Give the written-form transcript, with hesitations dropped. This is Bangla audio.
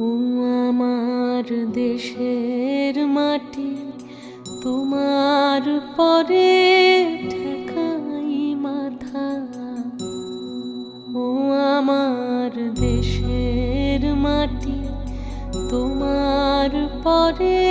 ও আমার দেশের মাটি, তোমার পরে ঠেকাই মাথা। ও আমার দেশের মাটি, তোমার পরে